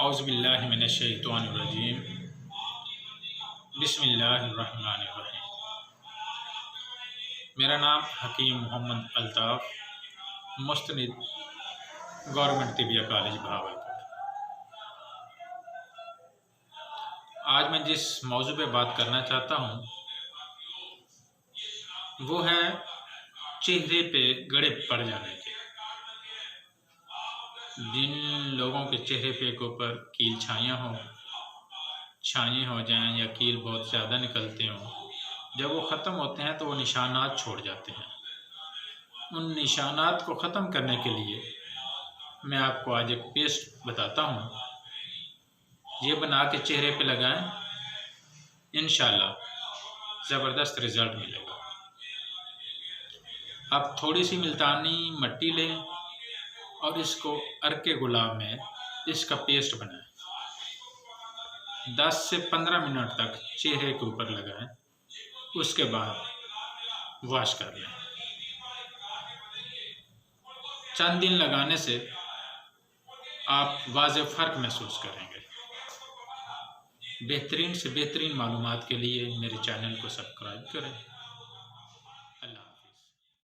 औज़ुबिल्लाहि मिनश्शैतानिर्रजीम बिस्मिल्लाहिर्रहमानिर्रहीम। मेरा नाम हकीम मोहम्मद अल्ताफ़, मुस्तनिद गवर्नमेंट तिबिया कॉलेज भावलपुर। आज मैं जिस मौजू पे बात करना चाहता हूँ वो है चेहरे पे गड़े पड़ जाने के। जिन लोगों के चेहरे पे के ऊपर कील छाइयाँ हो जाएं या कील बहुत ज़्यादा निकलते हों, जब वो ख़त्म होते हैं तो वो निशानात छोड़ जाते हैं। उन निशानात को ख़त्म करने के लिए मैं आपको आज एक पेस्ट बताता हूँ। ये बना के चेहरे पे लगाएं, इंशाल्लाह ज़बरदस्त रिज़ल्ट मिलेगा। आप थोड़ी सी मुल्तानी मिट्टी लें और इसको अर्के गुलाब में इसका पेस्ट बनाएं। 10 से 15 मिनट तक चेहरे के ऊपर लगाएं, उसके बाद वॉश कर लें। चंद दिन लगाने से आप वाज़ेह फ़र्क महसूस करेंगे। बेहतरीन से बेहतरीन मालूमात के लिए मेरे चैनल को सब्सक्राइब करें।